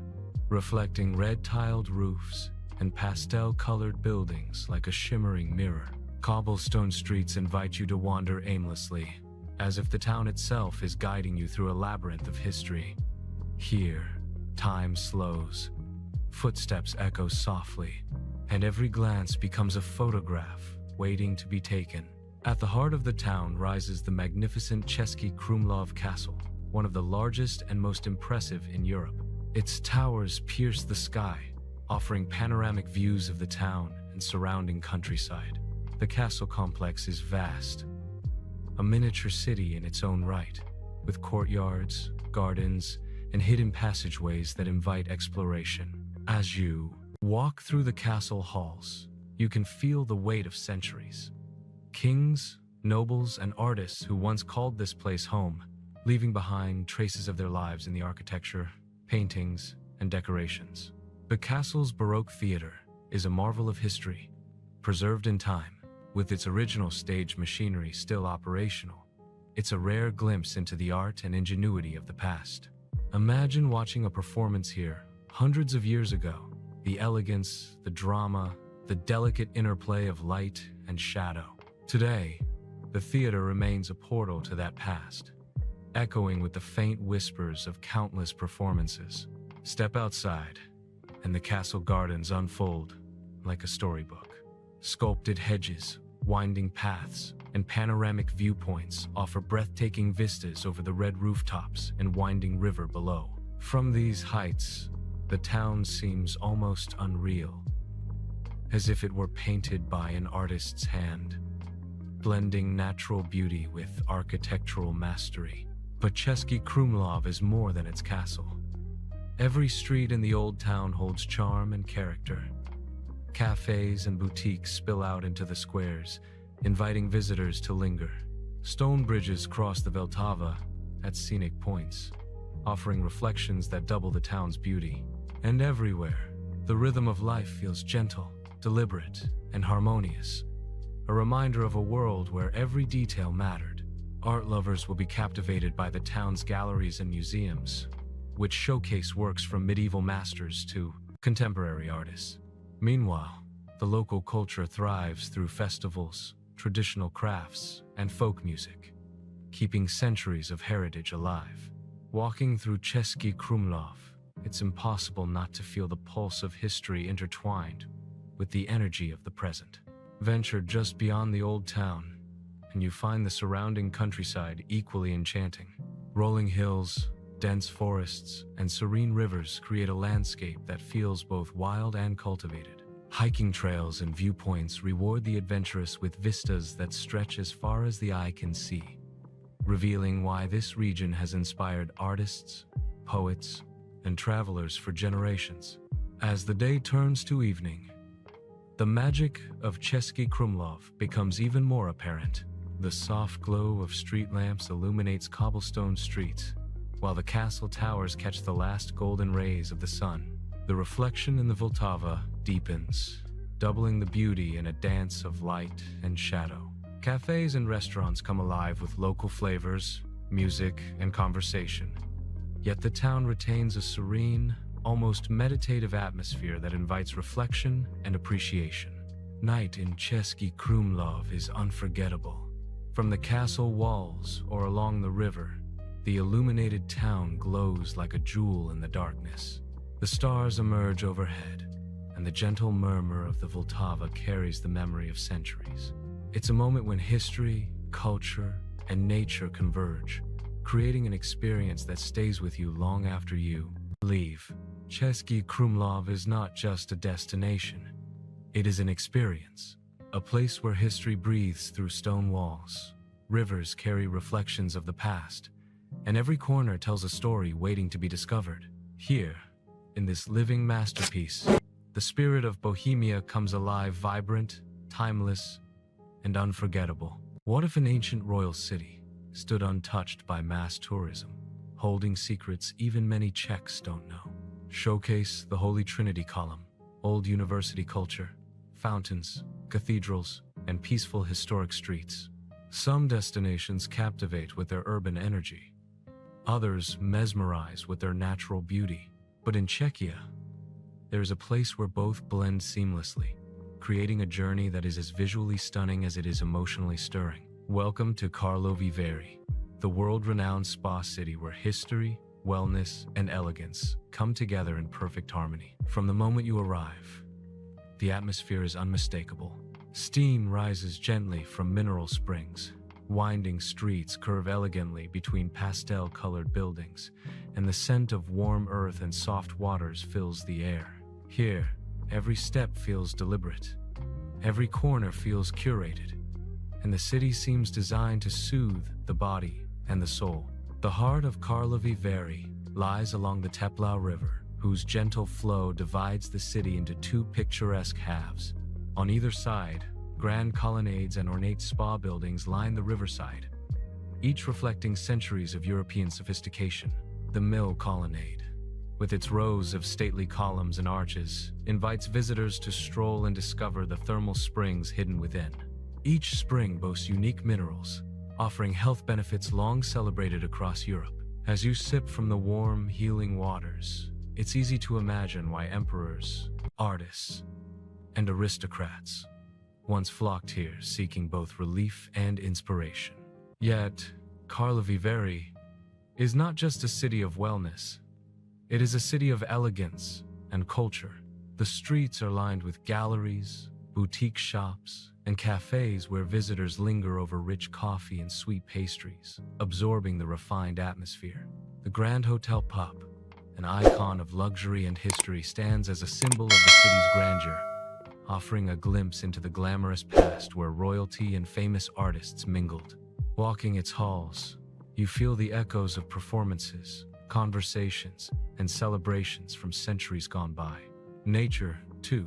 reflecting red-tiled roofs and pastel-colored buildings like a shimmering mirror. Cobblestone streets invite you to wander aimlessly, as if the town itself is guiding you through a labyrinth of history. Here, time slows, footsteps echo softly, and every glance becomes a photograph waiting to be taken. At the heart of the town rises the magnificent Český Krumlov Castle, one of the largest and most impressive in Europe. Its towers pierce the sky, offering panoramic views of the town and surrounding countryside. The castle complex is vast, a miniature city in its own right, with courtyards, gardens, and hidden passageways that invite exploration. As you walk through the castle halls, you can feel the weight of centuries. Kings, nobles, and artists who once called this place home, leaving behind traces of their lives in the architecture, paintings, and decorations. The castle's Baroque theater is a marvel of history, preserved in time, with its original stage machinery still operational. It's a rare glimpse into the art and ingenuity of the past. Imagine watching a performance here hundreds of years ago. The elegance, the drama, the delicate interplay of light and shadow. Today, the theater remains a portal to that past, echoing with the faint whispers of countless performances. Step outside, and the castle gardens unfold like a storybook. Sculpted hedges, winding paths, and panoramic viewpoints offer breathtaking vistas over the red rooftops and winding river below. From these heights, the town seems almost unreal, as if it were painted by an artist's hand, blending natural beauty with architectural mastery. But Český Krumlov is more than its castle. Every street in the old town holds charm and character. Cafes and boutiques spill out into the squares, inviting visitors to linger. Stone bridges cross the Vltava at scenic points, offering reflections that double the town's beauty. And everywhere, the rhythm of life feels gentle, deliberate, and harmonious, a reminder of a world where every detail mattered. Art lovers will be captivated by the town's galleries and museums, which showcase works from medieval masters to contemporary artists. Meanwhile, the local culture thrives through festivals, traditional crafts, and folk music, keeping centuries of heritage alive. Walking through Český Krumlov, it's impossible not to feel the pulse of history intertwined with the energy of the present. Venture just beyond the old town, and you find the surrounding countryside equally enchanting. Rolling hills, dense forests, and serene rivers create a landscape that feels both wild and cultivated. Hiking trails and viewpoints reward the adventurous with vistas that stretch as far as the eye can see, revealing why this region has inspired artists, poets, and travelers for generations. As the day turns to evening, the magic of Český Krumlov becomes even more apparent. The soft glow of street lamps illuminates cobblestone streets, while the castle towers catch the last golden rays of the sun. The reflection in the Vltava deepens, doubling the beauty in a dance of light and shadow. Cafes and restaurants come alive with local flavors, music, and conversation. Yet the town retains a serene, almost meditative atmosphere that invites reflection and appreciation. Night in Český Krumlov is unforgettable. From the castle walls or along the river, the illuminated town glows like a jewel in the darkness. The stars emerge overhead, and the gentle murmur of the Vltava carries the memory of centuries. It's a moment when history, culture, and nature converge, creating an experience that stays with you long after you leave. Český Krumlov is not just a destination. It is an experience, a place where history breathes through stone walls. Rivers carry reflections of the past, and every corner tells a story waiting to be discovered. Here, in this living masterpiece, the spirit of Bohemia comes alive, vibrant, timeless, and unforgettable. What if an ancient royal city stood untouched by mass tourism, holding secrets even many Czechs don't know? Showcase the Holy Trinity column, old university culture, fountains, cathedrals, and peaceful historic streets. Some destinations captivate with their urban energy. Others mesmerize with their natural beauty. But in Czechia, there is a place where both blend seamlessly, creating a journey that is as visually stunning as it is emotionally stirring. Welcome to Karlovy Vary, the world-renowned spa city where history, wellness, and elegance come together in perfect harmony. From the moment you arrive, the atmosphere is unmistakable. Steam rises gently from mineral springs. Winding streets curve elegantly between pastel-colored buildings, and the scent of warm earth and soft waters fills the air. Here, every step feels deliberate. Every corner feels curated, and the city seems designed to soothe the body and the soul. The heart of Karlovy Vary lies along the Teplau River, whose gentle flow divides the city into two picturesque halves. On either side, grand colonnades and ornate spa buildings line the riverside, each reflecting centuries of European sophistication. The Mill Colonnade, with its rows of stately columns and arches, invites visitors to stroll and discover the thermal springs hidden within. Each spring boasts unique minerals, offering health benefits long celebrated across Europe. As you sip from the warm, healing waters, it's easy to imagine why emperors, artists, and aristocrats once flocked here seeking both relief and inspiration. Yet, Karlovy Vary is not just a city of wellness. It is a city of elegance and culture. The streets are lined with galleries, boutique shops, and cafes where visitors linger over rich coffee and sweet pastries, absorbing the refined atmosphere. The Grand Hotel Pub, an icon of luxury and history, stands as a symbol of the city's grandeur, offering a glimpse into the glamorous past where royalty and famous artists mingled. Walking its halls, you feel the echoes of performances, conversations, and celebrations from centuries gone by. Nature, too,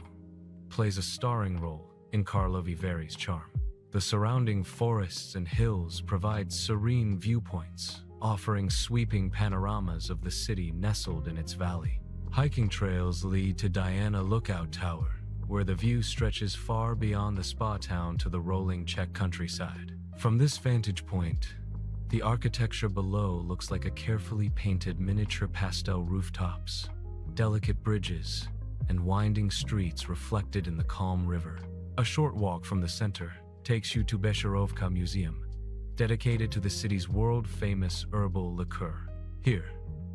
plays a starring role in Karlovy Vary's charm. The surrounding forests and hills provide serene viewpoints, offering sweeping panoramas of the city nestled in its valley. Hiking trails lead to Diana Lookout Tower, where the view stretches far beyond the spa town to the rolling Czech countryside. From this vantage point, the architecture below looks like a carefully painted miniature pastel rooftops, delicate bridges, and winding streets reflected in the calm river. A short walk from the center takes you to Becherovka Museum, dedicated to the city's world-famous herbal liqueur. Here,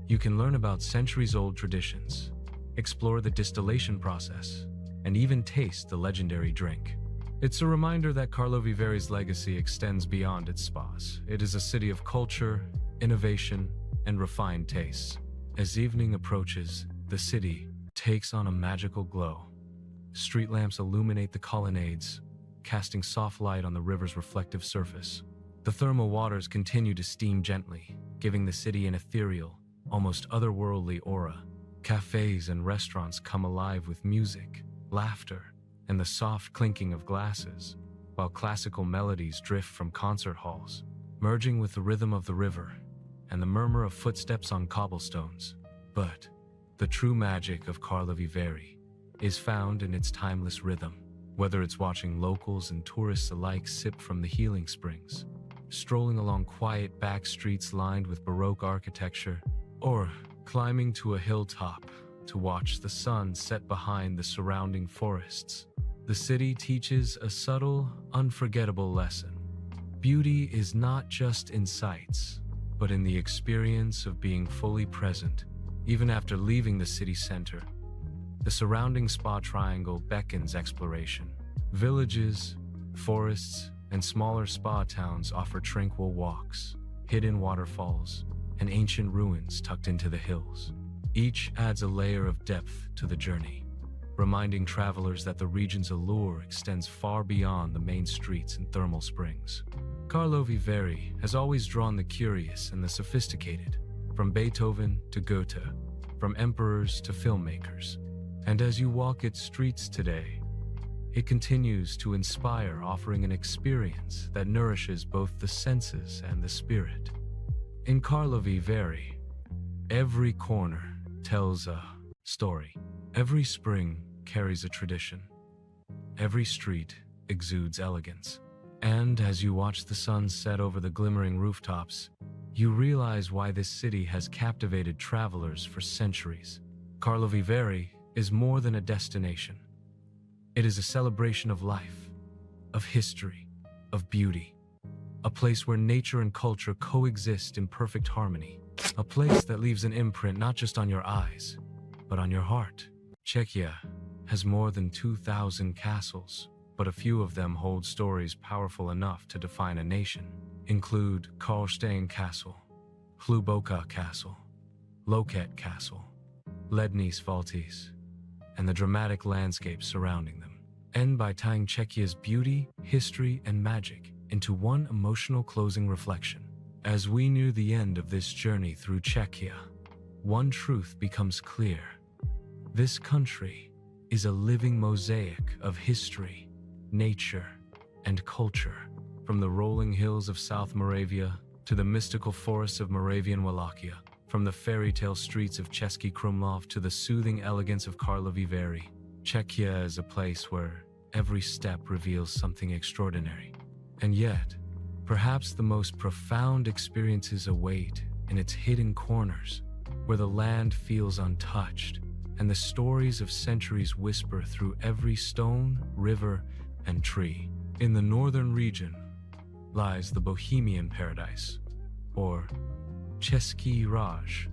you can learn about centuries-old traditions, explore the distillation process, and even taste the legendary drink. It's a reminder that Karlovy Vary's legacy extends beyond its spas. It is a city of culture, innovation, and refined tastes. As evening approaches, the city takes on a magical glow. Street lamps illuminate the colonnades, casting soft light on the river's reflective surface. The thermal waters continue to steam gently, giving the city an ethereal, almost otherworldly aura. Cafes and restaurants come alive with music, laughter, and the soft clinking of glasses, while classical melodies drift from concert halls, merging with the rhythm of the river and the murmur of footsteps on cobblestones. But the true magic of Karlovy Vary is found in its timeless rhythm. Whether it's watching locals and tourists alike sip from the healing springs, strolling along quiet back streets lined with Baroque architecture, or climbing to a hilltop to watch the sun set behind the surrounding forests, the city teaches a subtle, unforgettable lesson. Beauty is not just in sights, but in the experience of being fully present. Even after leaving the city center, the surrounding spa triangle beckons exploration. Villages, forests, and smaller spa towns offer tranquil walks, hidden waterfalls, and ancient ruins tucked into the hills. Each adds a layer of depth to the journey, reminding travelers that the region's allure extends far beyond the main streets and thermal springs. Karlovy Vary has always drawn the curious and the sophisticated. From Beethoven to Goethe, from emperors to filmmakers. And as you walk its streets today, it continues to inspire, offering an experience that nourishes both the senses and the spirit. In Karlovy Vary, every corner tells a story. Every spring carries a tradition. Every street exudes elegance. And as you watch the sun set over the glimmering rooftops, you realize why this city has captivated travelers for centuries. Karlovy Vary is more than a destination. It is a celebration of life, of history, of beauty. A place where nature and culture coexist in perfect harmony. A place that leaves an imprint not just on your eyes, but on your heart. Czechia has more than 2,000 castles, but a few of them hold stories powerful enough to define a nation. Include Karlstein Castle, Hluboká Castle, Loket Castle, Lední Svalties, and the dramatic landscape surrounding them. End by tying Czechia's beauty, history, and magic into one emotional closing reflection. As we near the end of this journey through Czechia, one truth becomes clear. This country is a living mosaic of history, nature, and culture. From the rolling hills of South Moravia to the mystical forests of Moravian Wallachia, from the fairy tale streets of Český Krumlov to the soothing elegance of Karlovy Vary, Czechia is a place where every step reveals something extraordinary. And yet, perhaps the most profound experiences await in its hidden corners, where the land feels untouched and the stories of centuries whisper through every stone, river, and tree. In the northern region lies the Bohemian Paradise, or Český Krumlov,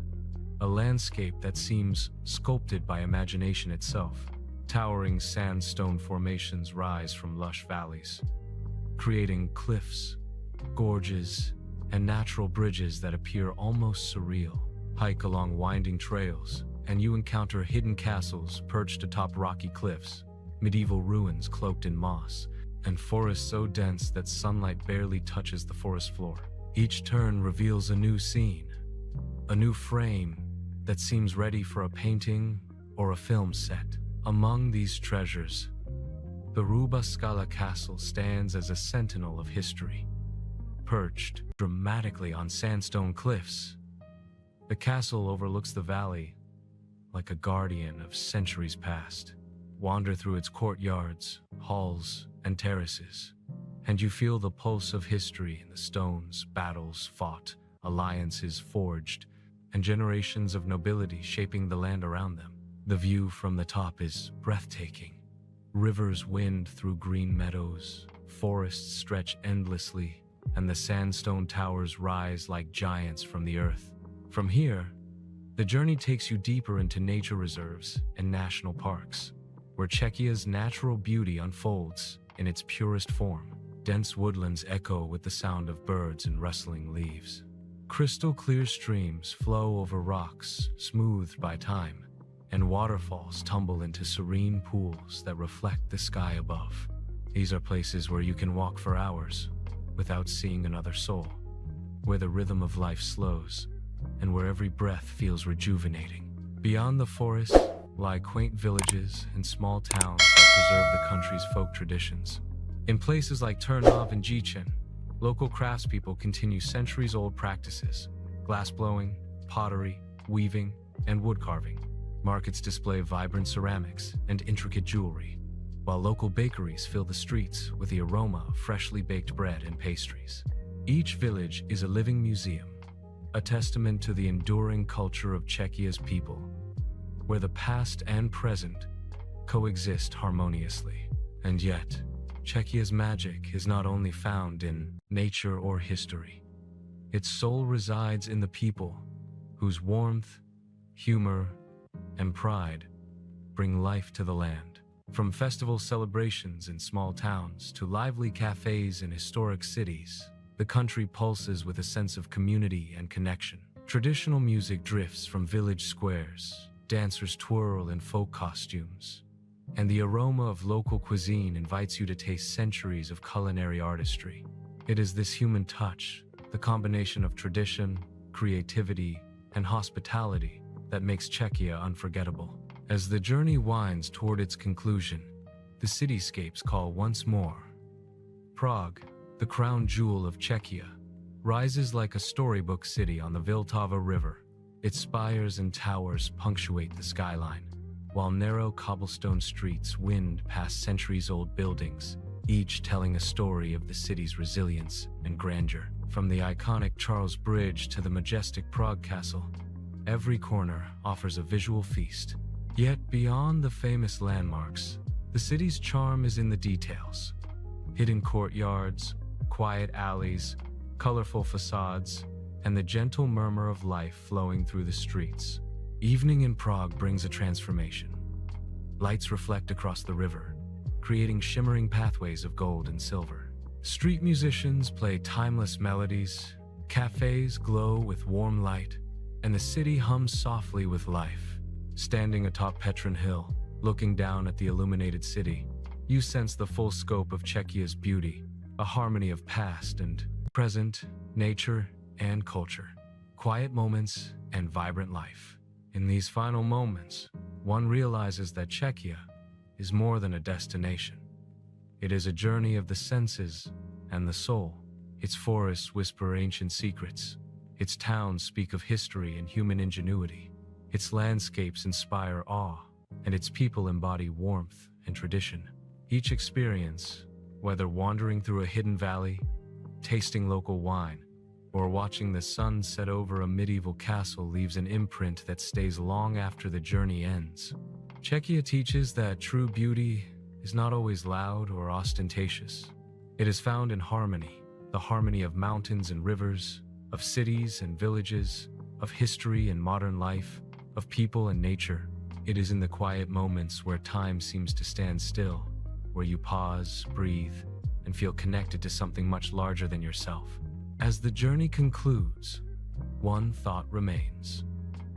a landscape that seems sculpted by imagination itself. Towering sandstone formations rise from lush valleys, creating cliffs, gorges, and natural bridges that appear almost surreal. Hike along winding trails, and you encounter hidden castles perched atop rocky cliffs, medieval ruins cloaked in moss, and forests so dense that sunlight barely touches the forest floor. Each turn reveals a new scene, a new frame that seems ready for a painting or a film set. Among these treasures, the Hruba Skala Castle stands as a sentinel of history. Perched dramatically on sandstone cliffs, the castle overlooks the valley like a guardian of centuries past. Wander through its courtyards, halls, and terraces, and you feel the pulse of history in the stones, battles fought, alliances forged, and generations of nobility shaping the land around them. The view from the top is breathtaking. Rivers wind through green meadows, forests stretch endlessly, and the sandstone towers rise like giants from the earth. From here, the journey takes you deeper into nature reserves and national parks, where Czechia's natural beauty unfolds in its purest form. Dense woodlands echo with the sound of birds and rustling leaves. Crystal clear streams flow over rocks smoothed by time, and waterfalls tumble into serene pools that reflect the sky above. These are places where you can walk for hours without seeing another soul, where the rhythm of life slows, and where every breath feels rejuvenating. Beyond the forest lie quaint villages and small towns that preserve the country's folk traditions. In places like Turnov and Jičín, local craftspeople continue centuries-old practices: glassblowing, pottery, weaving, and wood carving. Markets display vibrant ceramics and intricate jewelry, while local bakeries fill the streets with the aroma of freshly baked bread and pastries. Each village is a living museum, a testament to the enduring culture of Czechia's people, where the past and present coexist harmoniously. And yet, Czechia's magic is not only found in nature or history. Its soul resides in the people, whose warmth, humor, and pride bring life to the land. From festival celebrations in small towns to lively cafes in historic cities, the country pulses with a sense of community and connection. Traditional music drifts from village squares, dancers twirl in folk costumes, and the aroma of local cuisine invites you to taste centuries of culinary artistry. It is this human touch, the combination of tradition, creativity, and hospitality, that makes Czechia unforgettable. As the journey winds toward its conclusion, the cityscapes call once more. Prague, the crown jewel of Czechia, rises like a storybook city on the Vltava River. Its spires and towers punctuate the skyline, while narrow cobblestone streets wind past centuries-old buildings, each telling a story of the city's resilience and grandeur. From the iconic Charles Bridge to the majestic Prague Castle, every corner offers a visual feast. Yet beyond the famous landmarks, the city's charm is in the details. Hidden courtyards, quiet alleys, colorful facades, and the gentle murmur of life flowing through the streets. Evening in Prague brings a transformation. Lights reflect across the river, creating shimmering pathways of gold and silver. Street musicians play timeless melodies, cafes glow with warm light, and the city hums softly with life. Standing atop Petrin Hill, looking down at the illuminated city, you sense the full scope of Czechia's beauty, a harmony of past and present, nature and culture, quiet moments and vibrant life. In these final moments, one realizes that Czechia is more than a destination. It is a journey of the senses and the soul. Its forests whisper ancient secrets. Its towns speak of history and human ingenuity. Its landscapes inspire awe, and its people embody warmth and tradition. Each experience, whether wandering through a hidden valley, tasting local wine, or watching the sun set over a medieval castle, leaves an imprint that stays long after the journey ends. Czechia teaches that true beauty is not always loud or ostentatious. It is found in harmony, the harmony of mountains and rivers, of cities and villages, of history and modern life, of people and nature. It is in the quiet moments where time seems to stand still, where you pause, breathe, and feel connected to something much larger than yourself. As the journey concludes, one thought remains.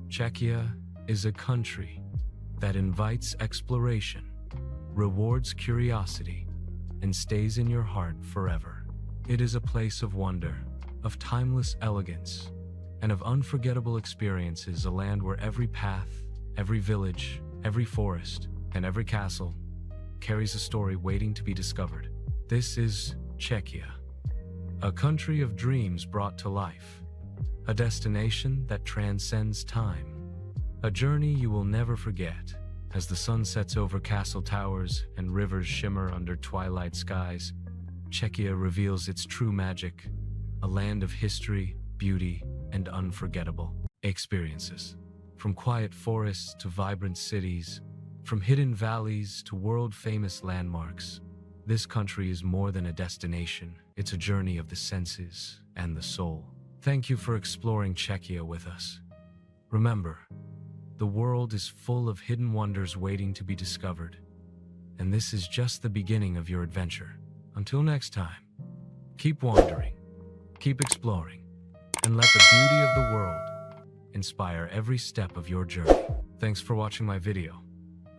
Czechia is a country that invites exploration, rewards curiosity, and stays in your heart forever. It is a place of wonder, of timeless elegance, and of unforgettable experiences, a land where every path, every village, every forest, and every castle carries a story waiting to be discovered. This is Czechia, a country of dreams brought to life, a destination that transcends time, a journey you will never forget. As the sun sets over castle towers and rivers shimmer under twilight skies, Czechia reveals its true magic, a land of history, beauty, and unforgettable experiences. From quiet forests to vibrant cities, from hidden valleys to world-famous landmarks, this country is more than a destination. It's a journey of the senses and the soul. Thank you for exploring Czechia with us. Remember, the world is full of hidden wonders waiting to be discovered, and this is just the beginning of your adventure. Until next time, keep wandering, keep exploring, and let the beauty of the world inspire every step of your journey. Thanks for watching my video.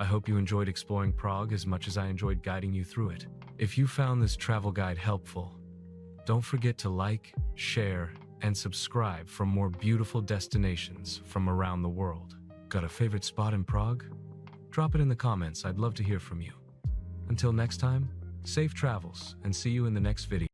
I hope you enjoyed exploring Prague as much as I enjoyed guiding you through it. If you found this travel guide helpful, don't forget to like, share, and subscribe for more beautiful destinations from around the world. Got a favorite spot in Prague? Drop it in the comments. I'd love to hear from you. Until next time, safe travels and see you in the next video.